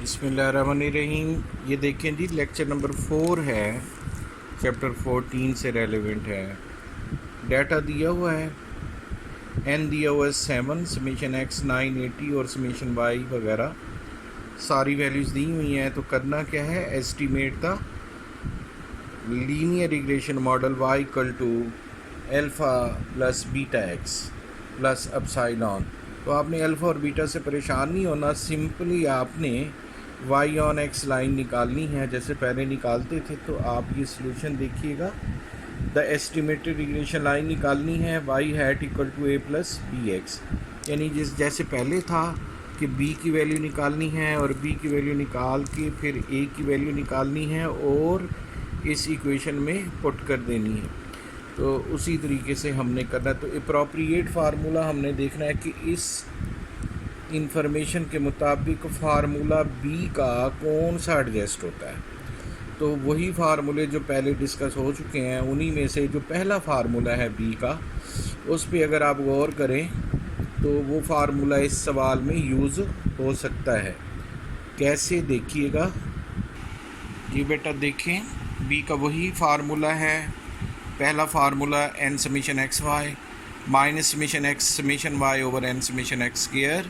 बिस्मिल्लाहिर्रहमानिर्रहीम। ये देखें जी, लेक्चर नंबर 4 है, चैप्टर 14 से रेलेवेंट है। डाटा दिया हुआ है, एन दिया हुआ है 7, समेशन एक्स 980 और समेशन वाई वगैरह सारी वैल्यूज़ दी हुई हैं। तो करना क्या है, estimate the linear regression model Y equal to alpha plus beta X plus epsilon. तो आपने अल्फ़ा और बीटा से परेशान नहीं होना, सिंपली आपने वाई ऑन एक्स लाइन निकालनी है जैसे पहले निकालते थे। तो आप ये सॉल्यूशन देखिएगा, द एस्टिमेटेड रिग्रेशन लाइन निकालनी है Y hat equal to A plus B X, यानी जैसे पहले था कि बी की वैल्यू निकालनी है और बी की वैल्यू निकाल के फिर ए की वैल्यू निकालनी है और इस इक्वेशन में पुट कर देनी है। तो उसी तरीके से हमने करना है। तो अप्रोप्रिएट फार्मूला हमने देखना है कि इस इंफॉर्मेशन के मुताबिक फार्मूला बी का कौन सा एडजस्ट होता है। तो वही फार्मूले जो पहले डिस्कस हो चुके हैं, उन्हीं में से जो पहला फार्मूला है बी का, उस पर अगर आप गौर करें तो वो फार्मूला इस सवाल में यूज़ हो सकता है। कैसे, देखिएगा जी बेटा। देखें, बी का वही फार्मूला है, पहला formula N summation X Y minus summation X summation Y over N summation X square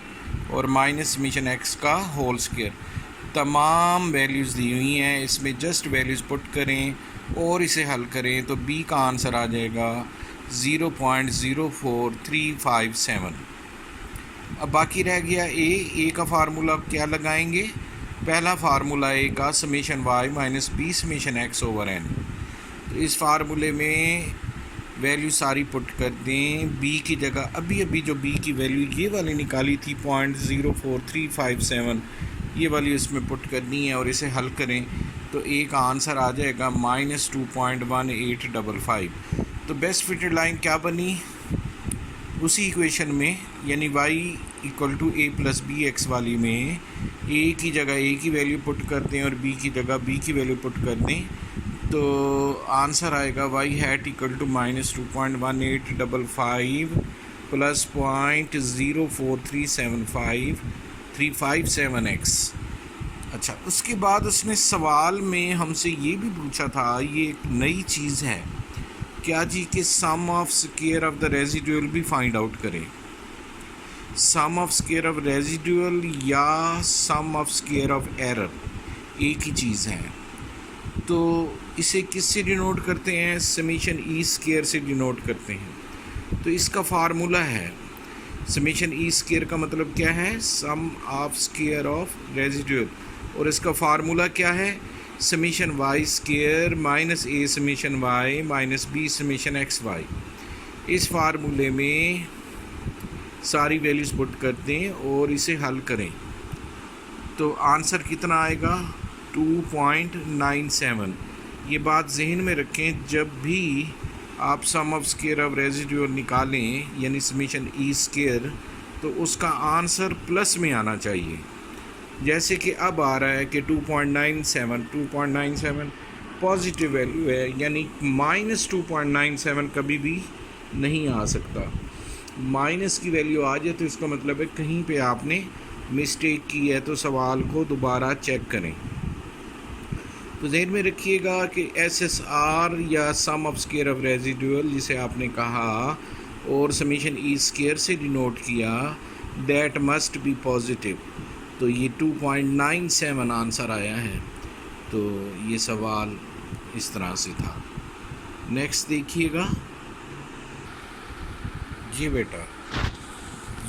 और माइनस समेशन एक्स का होल स्क्वायर। तमाम वैल्यूज़ दी हुई हैं, इसमें जस्ट वैल्यूज़ पुट करें और इसे हल करें तो बी का आंसर आ जाएगा 0.04357। अब बाकी रह गया ए का फार्मूला क्या लगाएंगे। पहला फार्मूला ए का summation Y minus B summation X over N. तो इस फार्मूले में वैल्यू सारी पुट कर दें। बी की जगह अभी जो बी की वैल्यू ये वाली निकाली थी 0.04357, ये वाली उसमें पुट करनी है और इसे हल करें तो ए का आंसर आ जाएगा -2.1855। तो बेस्ट फिटेड लाइन क्या बनी उसी इक्वेशन में, यानी y equal to A plus B X वाली में ए की जगह ए की वैल्यू पुट कर दें और बी की जगह बी की वैल्यू पुट कर दें तो आंसर आएगा y hat equal to -2.1855 plus 0.04357 अच्छा, उसके बाद उसने सवाल में हमसे ये भी पूछा था, ये एक नई चीज़ है क्या जी, कि sum of square of the residual भी फाइंड आउट करें। Sum of square of residual या sum of square of error एक ही चीज़ है। तो इसे किससे डिनोट करते हैं, समेशन ई स्क्वायर से डिनोट करते हैं। तो इसका फार्मूला है, समेशन ई स्क्वायर का मतलब क्या है, sum of square of residual, और इसका फार्मूला क्या है, summation Y square minus A summation Y minus B summation X Y. इस फार्मूले में सारी वैल्यूज़ पुट कर दें और इसे हल करें तो आंसर कितना आएगा 2.97। ये बात जहन में रखें, जब भी आप सम ऑफ स्क्वायर ऑफ रेजिडुअल निकालें यानी समेशन ई स्क्वायर, तो उसका आंसर प्लस में आना चाहिए। जैसे कि अब आ रहा है कि 2.97 पॉजिटिव वैल्यू है, यानी -2.97 कभी भी नहीं आ सकता। माइनस की वैल्यू आ जाए तो इसका मतलब है कहीं पे आपने मिस्टेक की है, तो सवाल को दोबारा चेक करें। तो ज़हन में रखिएगा कि SSR या sum of square of residual जिसे आपने कहा और समेशन ई स्क्वायर से डिनोट किया, दैट मस्ट बी पॉजिटिव। तो ये 2.97 आंसर आया है। तो ये सवाल इस तरह से था। नेक्स्ट देखिएगा जी बेटा,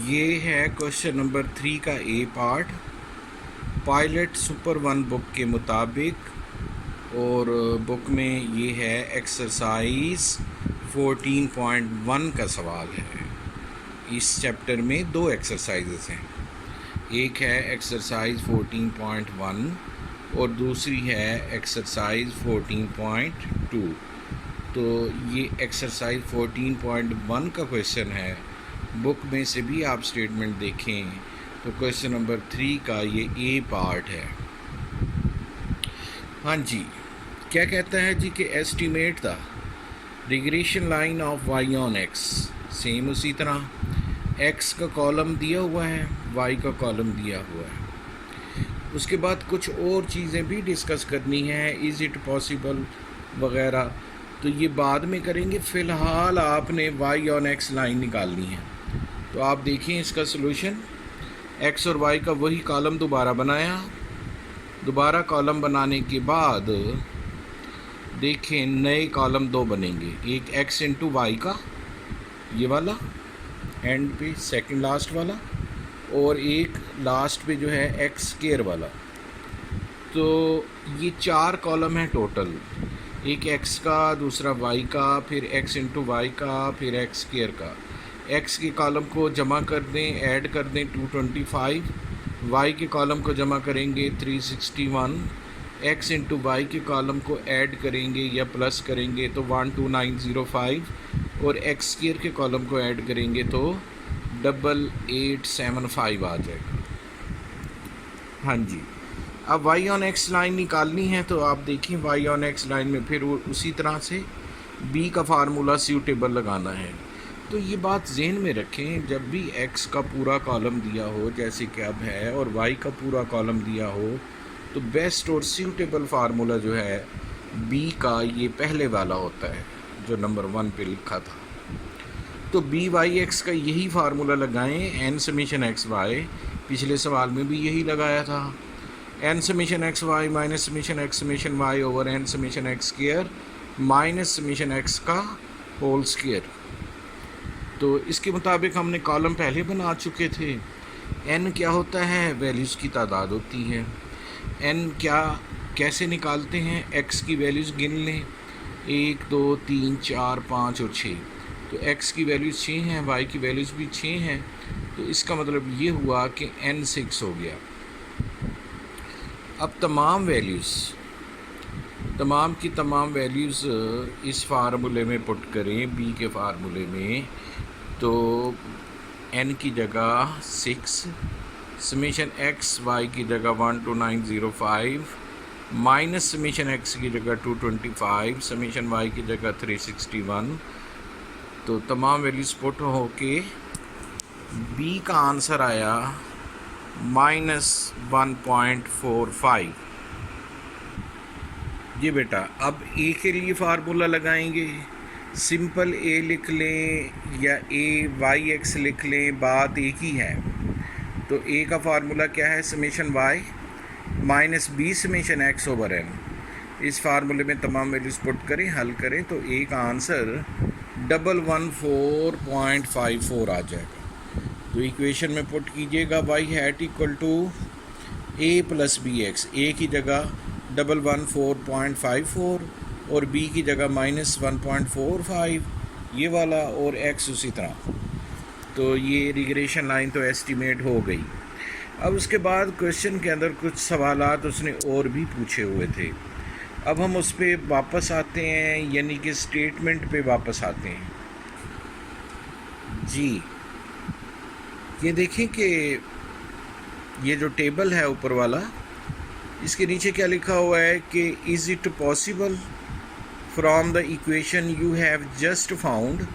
ये है क्वेश्चन नंबर 3 का ए पार्ट, पायलट सुपर 1 बुक के मुताबिक, और बुक में ये है एक्सरसाइज 14.1 का सवाल है। इस चैप्टर में 2 एक्सरसाइजेस हैं, एक है एक्सरसाइज 14.1 और दूसरी है एक्सरसाइज 14.2। तो ये एक्सरसाइज 14.1 का क्वेश्चन है। बुक में से भी आप स्टेटमेंट देखें तो क्वेश्चन नंबर 3 का ये ए पार्ट है। हाँ जी, क्या कहता है जी कि estimate the regression line of Y on X. Same उसी तरह एक्स का कॉलम दिया हुआ है, वाई का कॉलम दिया हुआ है। उसके बाद कुछ और चीज़ें भी डिस्कस करनी है, इज़ इट पॉसिबल वगैरह, तो ये बाद में करेंगे। फ़िलहाल आपने y ऑन x लाइन निकालनी है। तो आप देखिए इसका सलूशन, x और y का वही कॉलम दोबारा बनाया। दोबारा कॉलम बनाने के बाद देखें नए कॉलम दो बनेंगे, एक x इंटू वाई का ये वाला एंड पे सेकंड लास्ट वाला, और एक लास्ट पे जो है एक्स स्क्वायर वाला। तो ये 4 कॉलम है टोटल, एक एक्स का, दूसरा वाई का, फिर एक्स इंटू वाई का, फिर एक्स स्क्वायर का। एक्स के कॉलम को जमा कर दें, ऐड कर दें 225, वाई के कॉलम को जमा करेंगे 361, एक्स इंटू वाई के कॉलम को ऐड करेंगे या प्लस करेंगे तो 12905, और एक्स स्क्वायर के कॉलम को ऐड करेंगे तो 8875 आ जाएगा। हाँ जी, अब y ऑन x लाइन निकालनी है, तो आप देखिए y ऑन x लाइन में फिर उसी तरह से b का फार्मूला सूटेबल लगाना है। तो ये बात जहन में रखें, जब भी x का पूरा कॉलम दिया हो जैसे कि अब है, और y का पूरा कॉलम दिया हो, तो बेस्ट और सूटेबल फार्मूला जो है b का ये पहले वाला होता है जो नंबर 1 पे लिखा था। तो बी वाई एक्स का यही फार्मूला लगाएं, एन समीशन एक्स वाई, पिछले सवाल में भी यही लगाया था, N summation X Y minus summation X summation Y over N summation X square minus summation X का होल स्क्वायर। तो इसके मुताबिक हमने कॉलम पहले बना चुके थे। एन क्या होता है, वैल्यूज़ की तादाद होती है। एन क्या कैसे निकालते हैं, एक्स की वैल्यूज़ गिन लें, 1 2 3 4 5 और 6। तो x की वैल्यूज़ 6 हैं, y की वैल्यूज़ भी 6 हैं, तो इसका मतलब ये हुआ कि n 6 हो गया। अब तमाम की तमाम वैल्यूज़ इस फार्मूले में पुट करें, b के फार्मूले में, तो n की जगह 6, समीशन x y की जगह 12905, माइनस समीशन x की जगह 225, समीशन y की जगह 361। तो तमाम वैल्यूज़ पुट हो के बी का आंसर आया -1.45। जी बेटा, अब ए के लिए फार्मूला लगाएंगे। सिंपल ए लिख लें या ए वाई एक्स लिख लें, बात एक ही है। तो ए का फार्मूला क्या है, summation Y minus B summation X over N. इस फार्मूले में तमाम वैल्यूज़ पुट करें, हल करें, तो ए का आंसर 114.54 आ जाएगा। तो इक्वेशन में पुट कीजिएगा y hat equal to a plus B X, A की जगह 114.54 और b की जगह -1.45 ये वाला, और x उसी तरह। तो ये रिग्रेशन लाइन तो एस्टिमेट हो गई। अब उसके बाद क्वेश्चन के अंदर कुछ सवालात उसने और भी पूछे हुए थे। अब हम उस पर वापस आते हैं, यानी कि स्टेटमेंट पे वापस आते हैं। जी, ये देखें कि ये जो टेबल है ऊपर वाला, इसके नीचे क्या लिखा हुआ है कि is it possible from the equation you have just found,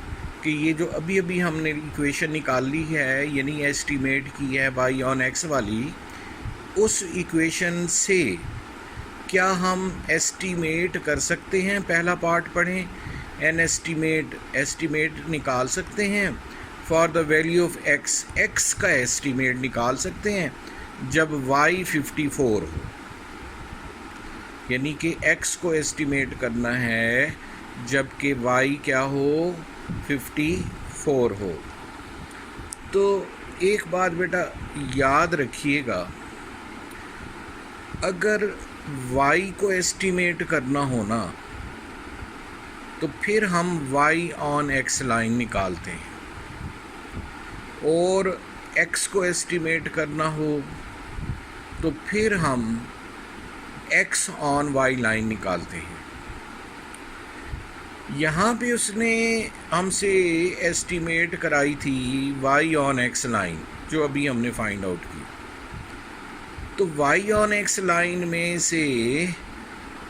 कि ये जो अभी अभी हमने इक्वेशन निकाल ली है, यानी एस्टीमेट की है y ऑन x वाली, उस इक्वेशन से क्या हम एस्टीमेट कर सकते हैं। पहला पार्ट पढ़ें, एन एस्टीमेट निकाल सकते हैं for the value of x का एस्टीमेट निकाल सकते हैं जब y 54 हो, यानी कि x को एस्टीमेट करना है जबकि y क्या हो, 54 हो। तो एक बात बेटा याद रखिएगा, अगर y को एस्टीमेट करना हो ना, तो फिर हम y ऑन x लाइन निकालते हैं, और x को एस्टीमेट करना हो तो फिर हम x ऑन y लाइन निकालते हैं। यहाँ पे उसने हमसे एस्टीमेट कराई थी y ऑन x लाइन, जो अभी हमने फाइंड आउट की। तो y ऑन x लाइन में से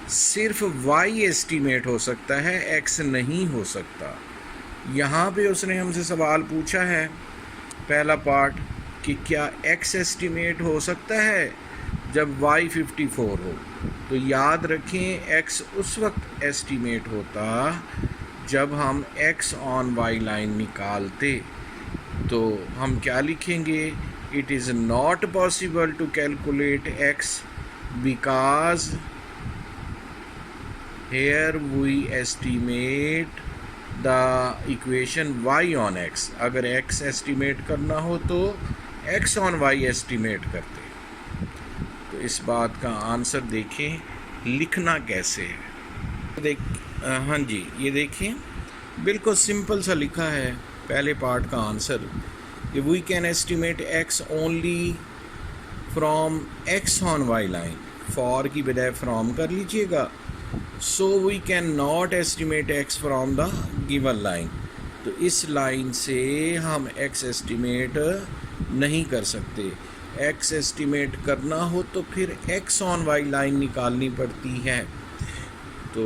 सिर्फ y एस्टीमेट हो सकता है, x नहीं हो सकता। यहाँ पे उसने हमसे सवाल पूछा है, पहला पार्ट, कि क्या x एस्टीमेट हो सकता है, जब y 54 हो। तो याद रखें x उस वक्त एस्टीमेट होता जब हम x ऑन y लाइन निकालते। तो हम क्या लिखेंगे? It is not possible to calculate x because here we estimate the equation y on x। अगर x एस्टीमेट करना हो तो x ऑन y एस्टीमेट करते। तो इस बात का आंसर देखें, लिखना कैसे है। हाँ जी, ये देखें, बिल्कुल सिंपल सा लिखा है पहले पार्ट का आंसर कि we can estimate x only from x on y line. For की बजाय फ्रॉम कर लीजिएगा। So we can not estimate x from the given line. तो इस लाइन से हम x एस्टिमेट नहीं कर सकते। x एस्टिमेट करना हो तो फिर x ऑन y लाइन निकालनी पड़ती है। तो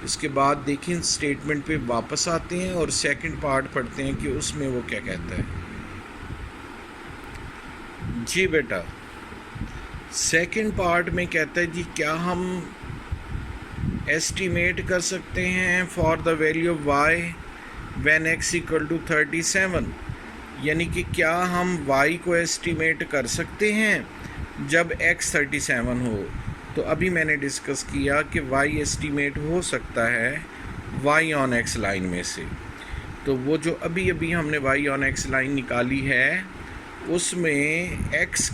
इसके बाद देखें, स्टेटमेंट पे वापस आते हैं और सेकंड पार्ट पढ़ते हैं कि उसमें वो क्या कहता है। जी बेटा, सेकंड पार्ट में कहता है जी क्या हम एस्टिमेट कर सकते हैं for the value of y when x equal to 37। यानी कि क्या हम y को एस्टिमेट कर सकते हैं जब x 37 हो। तो अभी मैंने डिस्कस किया कि y एस्टिमेट हो सकता है y ऑन x लाइन में से। तो वो जो अभी अभी हमने y ऑन x लाइन निकाली है उसमें x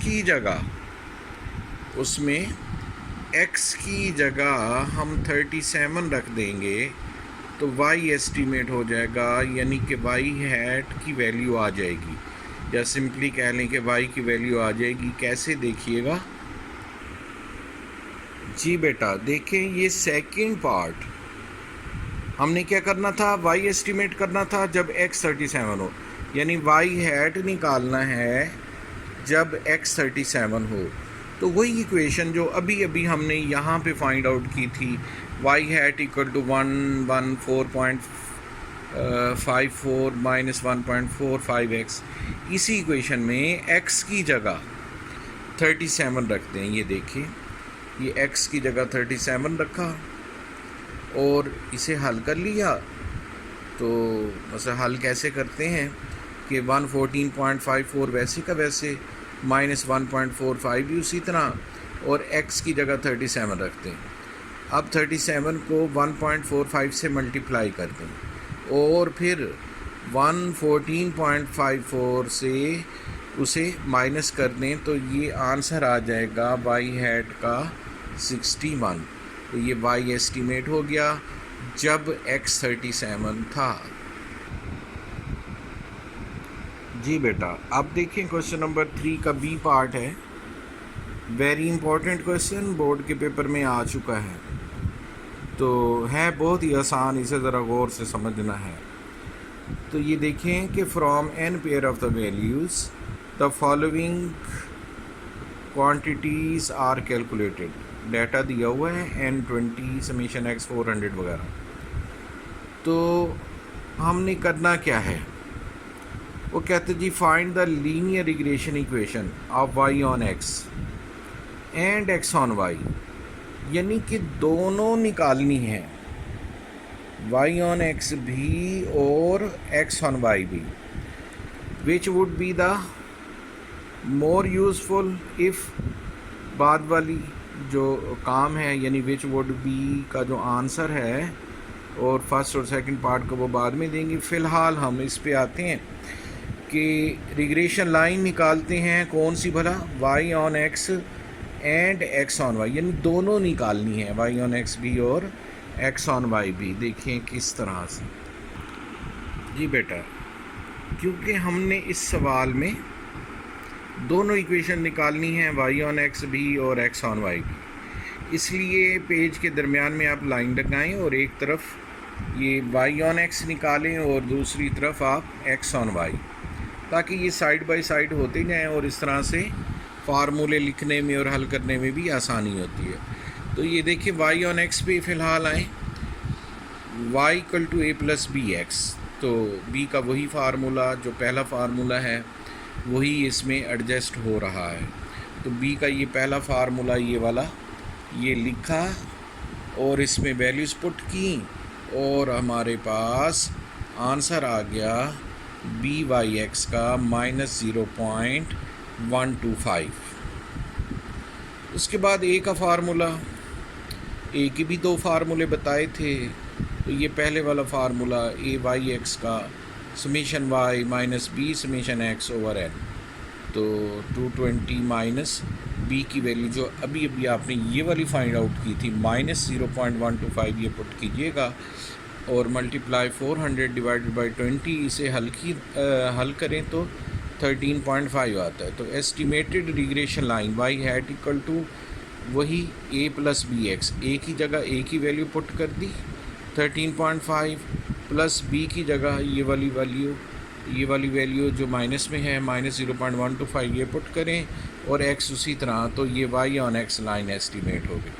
की जगह हम 37 रख देंगे तो y एस्टीमेट हो जाएगा, यानी कि y हैट की वैल्यू आ जाएगी, या सिंपली कह लें कि y की वैल्यू आ जाएगी। कैसे, देखिएगा जी बेटा। देखें, ये सेकंड पार्ट हमने क्या करना था, y एस्टीमेट करना था जब x 37 हो, यानी y हैट निकालना है जब x 37 हो। तो वही इक्वेशन जो अभी अभी हमने यहाँ पे फाइंड आउट की थी, y hat equal to 114.54 minus 1.45x, इसी इक्वेशन में x की जगह 37 रखते हैं। ये देखिए, ये x की जगह 37 रखा और इसे हल कर लिया। तो मतलब हल कैसे करते हैं कि 114.54 वैसे का वैसे माइनस 1.45 भी उसी तरह, और x की जगह 37 रखते हैं। अब 37 को 1.45 से मल्टीप्लाई करते हैं और फिर 114.54 से उसे माइनस कर दें तो ये आंसर आ जाएगा y हैट का 61। तो ये y एस्टीमेट हो गया जब x 37 था। जी बेटा, अब देखें क्वेश्चन नंबर 3 का बी पार्ट है। वेरी इंपॉर्टेंट क्वेश्चन, बोर्ड के पेपर में आ चुका है। तो है बहुत ही आसान, इसे ज़रा गौर से समझना है। तो ये देखें कि from n pair of the values the following quantities are calculated. Data दिया हुआ है n20 समीशन x 400 वगैरह। तो हमने करना क्या है, वो कहते जी find the linear regression equation of y on x and x on y, यानी कि दोनों निकालनी है, y ऑन x भी और x ऑन y भी। विच would be the more useful if, बाद वाली जो काम है यानी विच वुड बी का जो आंसर है, और फर्स्ट और सेकंड पार्ट को वो बाद में देंगे। फ़िलहाल हम इस पे आते हैं कि रिग्रेशन लाइन निकालते हैं कौन सी भला, y on x and x on y, यानी दोनों निकालनी है, y ऑन x भी और x ऑन y भी। देखिए किस तरह से। जी बेटा, क्योंकि हमने इस सवाल में दोनों इक्वेशन निकालनी है, y ऑन x भी और x ऑन y भी, इसलिए पेज के दरमियान में आप लाइन लगाएं और एक तरफ ये y ऑन x निकालें और दूसरी तरफ आप x ऑन y, ताकि ये साइड बाय साइड होते जाएं और इस तरह से फार्मूले लिखने में और हल करने में भी आसानी होती है। तो ये देखिए y ऑन x पे फ़िलहाल आए, y equal to a plus B X. तो b का वही फार्मूला जो पहला फार्मूला है वही इसमें एडजस्ट हो रहा है। तो बी का ये पहला फार्मूला ये वाला ये लिखा और इसमें वैल्यूज़ पुट की और हमारे पास आंसर आ गया बी वाई एक्स का -0.125। उसके बाद ए का फार्मूला, ए के भी दो फार्मूले बताए थे। तो ये पहले वाला फार्मूला ए वाई एक्स का summation Y minus B summation X over N, तो 220 माइनस बी की वैल्यू जो अभी अभी आपने ये वाली फाइंड आउट की थी -0.125 ये पुट कीजिएगा और मल्टीप्लाई 400 डिवाइडेड बाई 20 इसे हल करें तो 13.5 आता है। तो estimated regression line Y hat equal to वही A plus B X, A की जगह ए की वैल्यू पुट कर दी 13.5 प्लस बी की जगह ये वाली वैल्यू जो माइनस में है -0.125 ये पुट करें और एक्स उसी तरह, तो ये Y on X line estimate हो गई।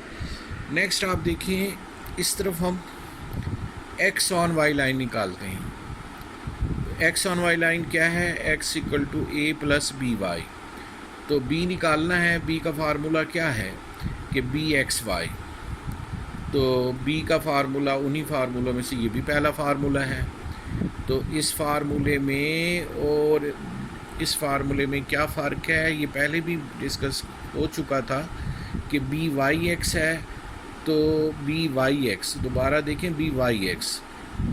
नेक्स्ट आप देखिए इस तरफ हम एक्स ऑन वाई लाइन निकालते हैं। एक्स ऑन वाई लाइन क्या है, X equal to A plus B Y, तो बी निकालना है। बी का फार्मूला क्या है कि बी एक्स वाई, तो बी का फार्मूला उन्हीं फार्मूलों में से ये भी पहला फार्मूला है। तो इस फार्मूले में और इस फार्मूले में क्या फ़र्क है ये पहले भी डिस्कस हो चुका था कि बी वाई एक्स है, तो बी वाई एक्स दोबारा देखें बी वाई एक्स,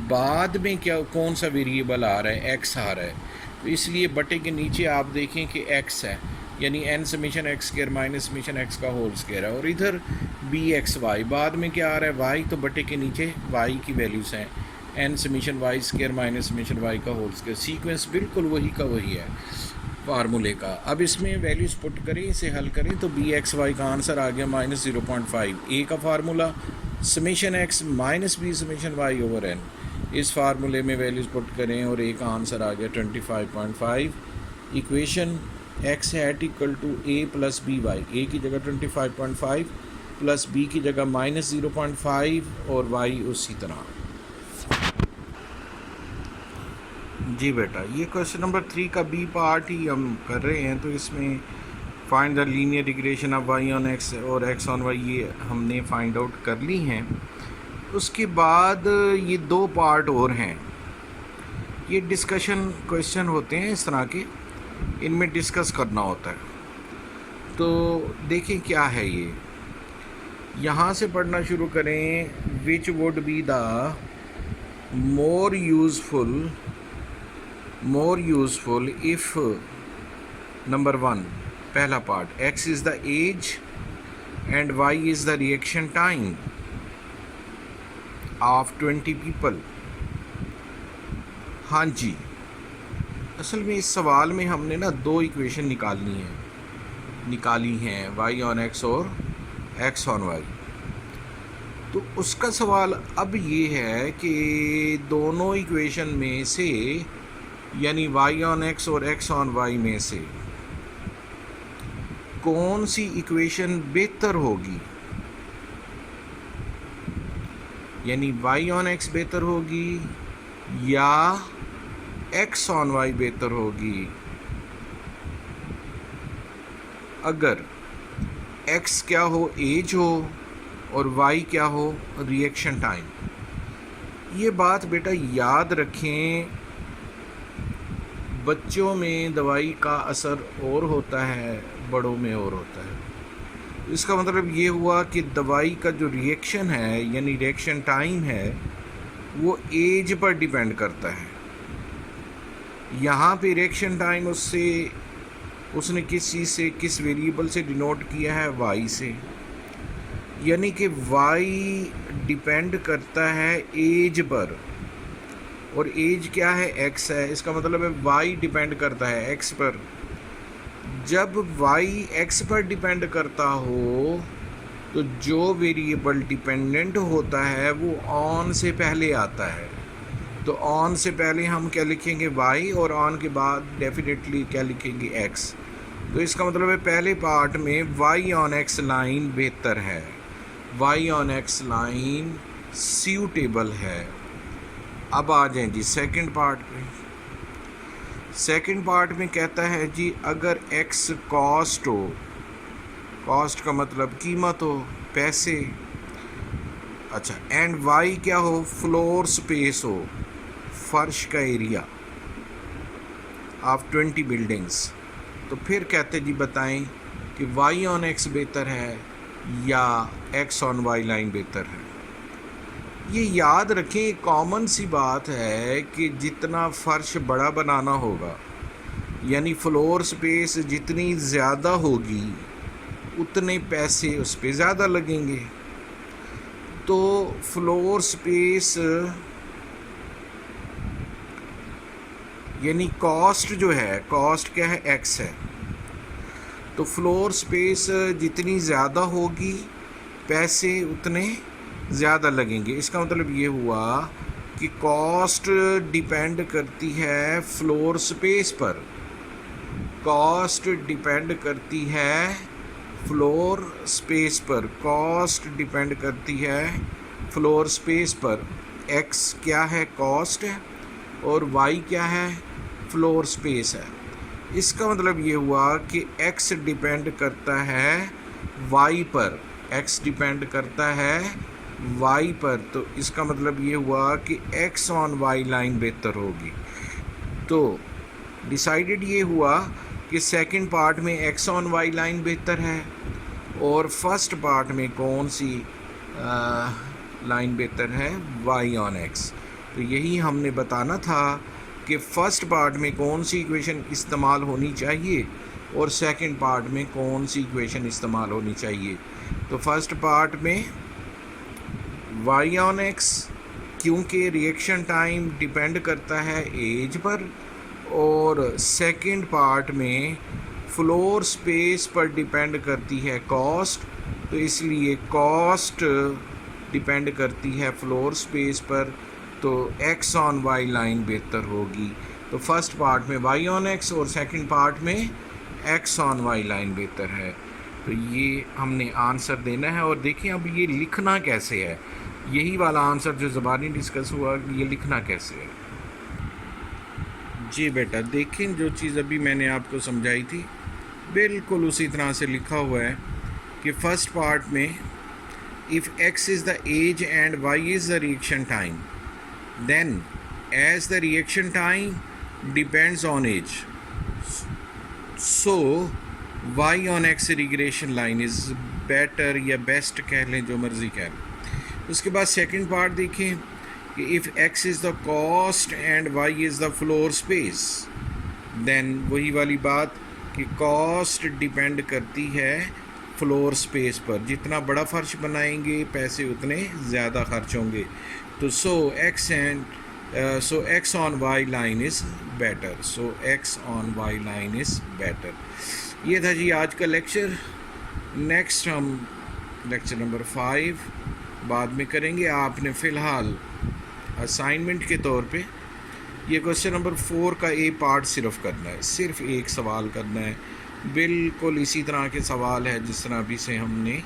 बाद में क्या कौन सा वेरिएबल आ रहा है, एक्स आ रहा है, तो इसलिए बटे के नीचे आप देखें कि एक्स है, यानी N summation X square minus summation X का होल स्क्वायर है, और इधर बी एक्स वाई, बाद में क्या आ रहा है वाई, तो बटे के नीचे वाई की वैल्यूज़ हैं N summation Y square minus summation Y का होल स्क्वायर। सीक्वेंस बिल्कुल वही का वही है फार्मूले का। अब इसमें वैल्यूज़ पुट करें, इसे हल करें तो बी एक्स वाई का आंसर आ गया -0.5। ए का formula summation X minus B summation Y over N, इस फार्मूले में वैल्यूज़ पुट करें और ए का आंसर आ गया 25.5। Equation X hat equal to A plus B Y, A की जगह 25.5 प्लस बी की जगह -0.5 और वाई उसी तरह। जी बेटा, ये क्वेश्चन नंबर 3 का बी पार्ट ही हम कर रहे हैं, तो इसमें find the linear regression of Y on X और एक्स ऑन वाई ये हमने फाइंड आउट कर ली हैं। उसके बाद ये दो पार्ट और हैं, ये डिस्कशन क्वेश्चन होते हैं इस तरह के, इनमें डिस्कस करना होता है। तो देखें क्या है ये, यहाँ से पढ़ना शुरू करें। Which would be the more useful if number 1 पहला part x is the age and y is the reaction time of 20 people. हाँ जी, असल में इस सवाल में हमने ना दो इक्वेशन निकाली हैं y ऑन x और x ऑन y। तो उसका सवाल अब ये है कि दोनों इक्वेशन में से यानी y ऑन x और x ऑन y में से कौन सी इक्वेशन बेहतर होगी, यानी y ऑन x बेहतर होगी या x ऑन y बेहतर होगी। अगर x क्या हो, एज हो, और y क्या हो, रिएक्शन टाइम। ये बात बेटा याद रखें, बच्चों में दवाई का असर और होता है, बड़ों में और होता है। इसका मतलब ये हुआ कि दवाई का जो रिएक्शन है यानी रिएक्शन टाइम है वो एज पर डिपेंड करता है। यहाँ पे रिएक्शन टाइम उसने किस चीज़ से, किस वेरिएबल से डिनोट किया है, y से, यानी कि y डिपेंड करता है एज पर, और एज क्या है, x है। इसका मतलब है y डिपेंड करता है x पर। जब y x पर डिपेंड करता हो तो जो वेरिएबल डिपेंडेंट होता है वो ऑन से पहले आता है। तो ऑन से पहले हम क्या लिखेंगे, y, और ऑन के बाद डेफिनेटली क्या लिखेंगे, x। तो इसका मतलब है पहले पार्ट में y ऑन x लाइन बेहतर है, y on x line suitable है। अब आ जाएं जी सेकंड पार्ट पे। सेकंड पार्ट में कहता है जी अगर x कॉस्ट हो कॉस्ट का मतलब कीमत हो, पैसे। अच्छा, एंड वाई क्या हो, फ्लोर स्पेस हो, फर्श का एरिया ऑफ 20 बिल्डिंग्स। तो फिर कहते जी बताएं कि वाई ऑन एक्स बेहतर है या एक्स ऑन वाई लाइन बेहतर है। ये याद रखें, कॉमन सी बात है कि जितना फ़र्श बड़ा बनाना होगा, यानी फ्लोर स्पेस जितनी ज़्यादा होगी उतने पैसे उस पर ज़्यादा लगेंगे। तो फ्लोर स्पेस यानी कॉस्ट जो है, कॉस्ट क्या है, एक्स है। तो फ्लोर स्पेस जितनी ज़्यादा होगी पैसे उतने ज़्यादा लगेंगे। इसका मतलब ये हुआ कि कॉस्ट डिपेंड करती है फ्लोर स्पेस पर, कॉस्ट डिपेंड करती है फ्लोर स्पेस पर, कॉस्ट डिपेंड करती है फ्लोर स्पेस पर। एक्स क्या है, कॉस्ट है, और वाई क्या है, फ्लोर स्पेस है। इसका मतलब ये हुआ कि एक्स डिपेंड करता है वाई पर, एक्स डिपेंड करता है वाई पर। तो इसका मतलब ये हुआ कि एक्स ऑन वाई लाइन बेहतर होगी। तो डिसाइडेड ये हुआ कि सेकंड पार्ट में एक्स ऑन वाई लाइन बेहतर है, और फर्स्ट पार्ट में कौन सी लाइन बेहतर है, वाई ऑन एक्स। तो यही हमने बताना था कि फ़र्स्ट पार्ट में कौन सी इक्वेशन इस्तेमाल होनी चाहिए और सेकंड पार्ट में कौन सी इक्वेशन इस्तेमाल होनी चाहिए। तो फर्स्ट पार्ट में वाई ऑन एक्स, क्योंकि रिएक्शन टाइम डिपेंड करता है एज पर, और सेकंड पार्ट में फ्लोर स्पेस पर डिपेंड करती है कॉस्ट, तो इसलिए कॉस्ट डिपेंड करती है फ्लोर स्पेस पर, तो एक्स ऑन वाई लाइन बेहतर होगी। तो फर्स्ट पार्ट में वाई ऑन एक्स और सेकंड पार्ट में एक्स ऑन वाई लाइन बेहतर है। तो ये हमने आंसर देना है। और देखिए अब ये लिखना कैसे है, यही वाला आंसर जो ज़बानी डिस्कस हुआ, ये लिखना कैसे है। जी बेटा देखें, जो चीज़ अभी मैंने आपको समझाई थी बिल्कुल उसी तरह से लिखा हुआ है कि फर्स्ट पार्ट में if X is the age and Y is the reaction time, then as the reaction time depends on age, so y on x regression line is better या best कह लें, जो मर्ज़ी कह लें। उसके बाद सेकंड पार्ट देखें कि if x is the cost and y is the floor space, then वही वाली बात कि cost डिपेंड करती है फ्लोर स्पेस पर, जितना बड़ा फर्श बनाएंगे पैसे उतने ज़्यादा खर्च होंगे। तो so x on y line is better, so x on y line is better. ये था जी आज का लेक्चर। नेक्स्ट हम लेक्चर नंबर 5 बाद में करेंगे। आपने फ़िलहाल असाइनमेंट के तौर पे ये क्वेश्चन नंबर 4 का ए पार्ट सिर्फ करना है, सिर्फ एक सवाल करना है। बिल्कुल इसी तरह के सवाल है जिस तरह अभी से हमने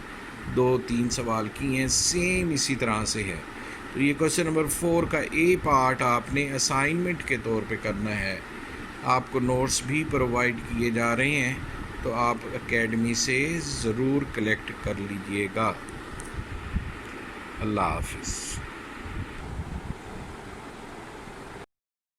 2-3 सवाल किए हैं, सेम इसी तरह से है। तो ये क्वेश्चन नंबर 4 का ए पार्ट आपने असाइनमेंट के तौर पे करना है। आपको नोट्स भी प्रोवाइड किए जा रहे हैं, तो आप एकेडमी से ज़रूर कलेक्ट कर लीजिएगा। अल्लाह हाफिज़।